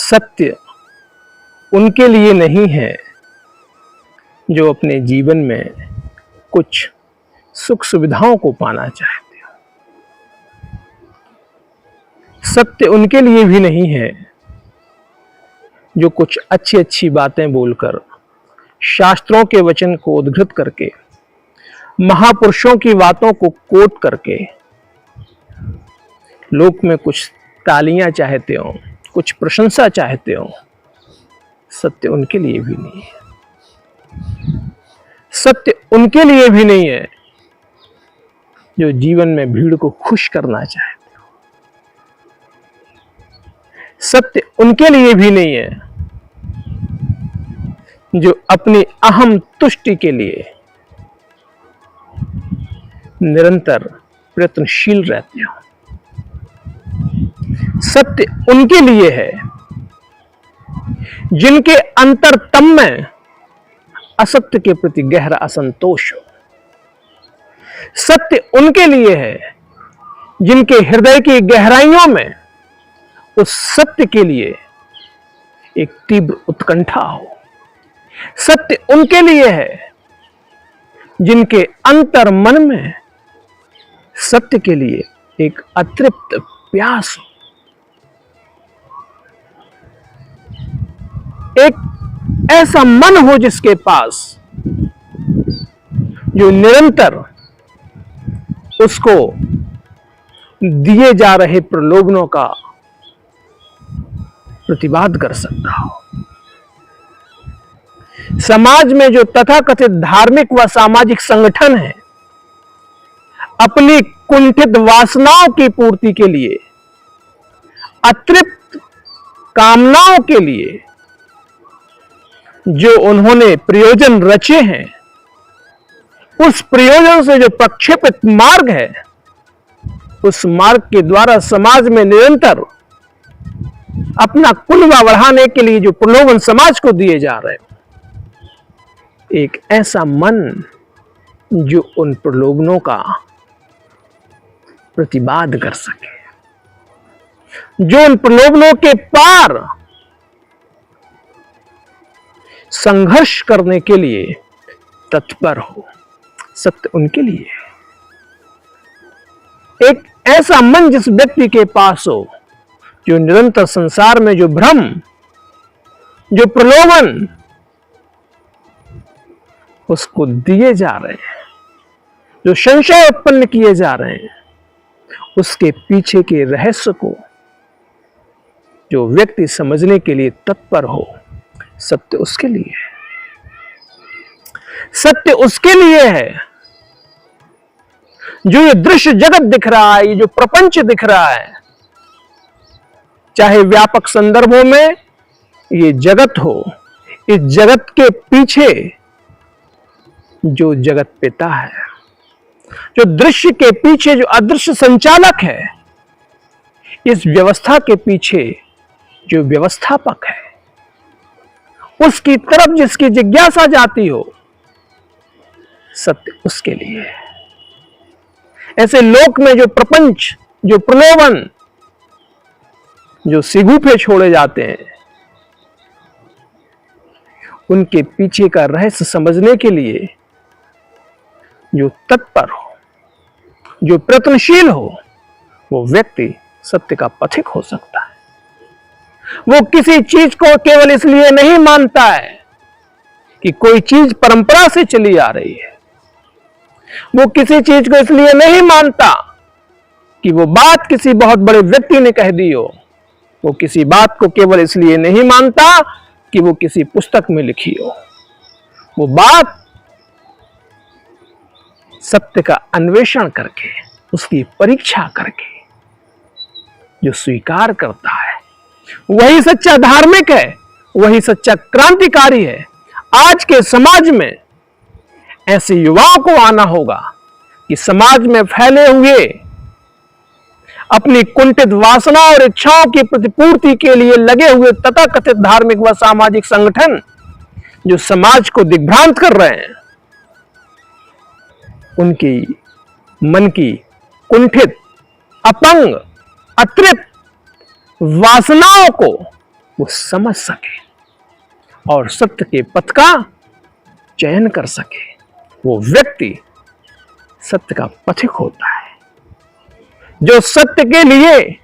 सत्य उनके लिए नहीं है जो अपने जीवन में कुछ सुख सुविधाओं को पाना चाहते हो। सत्य उनके लिए भी नहीं है जो कुछ अच्छी अच्छी बातें बोलकर, शास्त्रों के वचन को उद्धृत करके, महापुरुषों की बातों को कोट करके लोक में कुछ तालियां चाहते हो, कुछ प्रशंसा चाहते हो। सत्य उनके लिए भी नहीं है। सत्य उनके लिए भी नहीं है जो जीवन में भीड़ को खुश करना चाहते हो। सत्य उनके लिए भी नहीं है जो अपनी अहम तुष्टि के लिए निरंतर प्रयत्नशील रहते हो। सत्य उनके लिए है जिनके अंतरतम में असत्य के प्रति गहरा असंतोष हो। सत्य उनके लिए है जिनके हृदय की गहराइयों में उस सत्य के लिए एक तीव्र उत्कंठा हो। सत्य उनके लिए है जिनके अंतर मन में सत्य के लिए एक अतृप्त प्यास हो। एक ऐसा मन हो जिसके पास जो निरंतर उसको दिए जा रहे प्रलोभनों का प्रतिवाद कर सकता हो। समाज में जो तथाकथित धार्मिक व सामाजिक संगठन है, अपनी कुंठित वासनाओं की पूर्ति के लिए, अतृप्त कामनाओं के लिए जो उन्होंने प्रयोजन रचे हैं, उस प्रयोजन से जो प्रक्षेपित मार्ग है, उस मार्ग के द्वारा समाज में निरंतर अपना कुलवा बढ़ाने के लिए जो प्रलोभन समाज को दिए जा रहे हैं, एक ऐसा मन जो उन प्रलोभनों का प्रतिवाद कर सके, जो उन प्रलोभनों के पार संघर्ष करने के लिए तत्पर हो। सत्य उनके लिए एक ऐसा मन जिस व्यक्ति के पास हो जो निरंतर संसार में जो भ्रम, जो प्रलोभन उसको दिए जा रहे हैं, जो संशय उत्पन्न किए जा रहे हैं, उसके पीछे के रहस्य को जो व्यक्ति समझने के लिए तत्पर हो। सत्य उसके लिए है। सत्य उसके लिए है जो ये दृश्य जगत दिख रहा है, ये जो प्रपंच दिख रहा है, चाहे व्यापक संदर्भों में ये जगत हो, इस जगत के पीछे जो जगत पिता है, जो दृश्य के पीछे जो अदृश्य संचालक है, इस व्यवस्था के पीछे जो व्यवस्थापक है, उसकी तरफ जिसकी जिज्ञासा जाती हो, सत्य उसके लिए है। ऐसे लोक में जो प्रपंच, जो प्रलोभन, जो सिगूफे छोड़े जाते हैं, उनके पीछे का रहस्य समझने के लिए जो तत्पर हो, जो प्रयत्नशील हो, वो व्यक्ति सत्य का पथिक हो सकता है। वो किसी चीज को केवल इसलिए नहीं मानता है कि कोई चीज परंपरा से चली आ रही है। वो किसी चीज को इसलिए नहीं मानता कि वो बात किसी बहुत बड़े व्यक्ति ने कह दी हो। वो किसी बात को केवल इसलिए नहीं मानता कि वो किसी पुस्तक में लिखी हो। वो बात सत्य का अन्वेषण करके, उसकी परीक्षा करके जो स्वीकार करता है, वही सच्चा धार्मिक है, वही सच्चा क्रांतिकारी है। आज के समाज में ऐसे युवाओं को आना होगा कि समाज में फैले हुए अपनी कुंठित वासना और इच्छाओं की प्रतिपूर्ति के लिए लगे हुए तथाकथित धार्मिक व सामाजिक संगठन जो समाज को दिग्भ्रांत कर रहे हैं, उनकी मन की कुंठित, अपंग, अतृप्त वासनाओं को वो समझ सके और सत्य के पथ का चयन कर सके, वो व्यक्ति सत्य का पथिक होता है। जो सत्य के लिए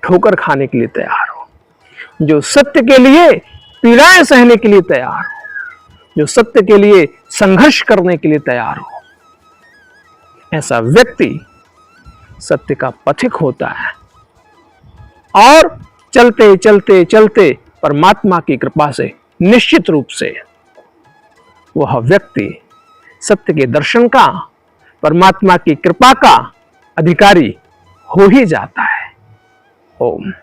ठोकर खाने के लिए तैयार हो, जो सत्य के लिए पीड़ाएं सहने के लिए तैयार हो, जो सत्य के लिए संघर्ष करने के लिए तैयार हो, ऐसा व्यक्ति सत्य का पथिक होता है। और चलते चलते चलते परमात्मा की कृपा से निश्चित रूप से वह व्यक्ति सत्य के दर्शन का, परमात्मा की कृपा का अधिकारी हो ही जाता है। ओम।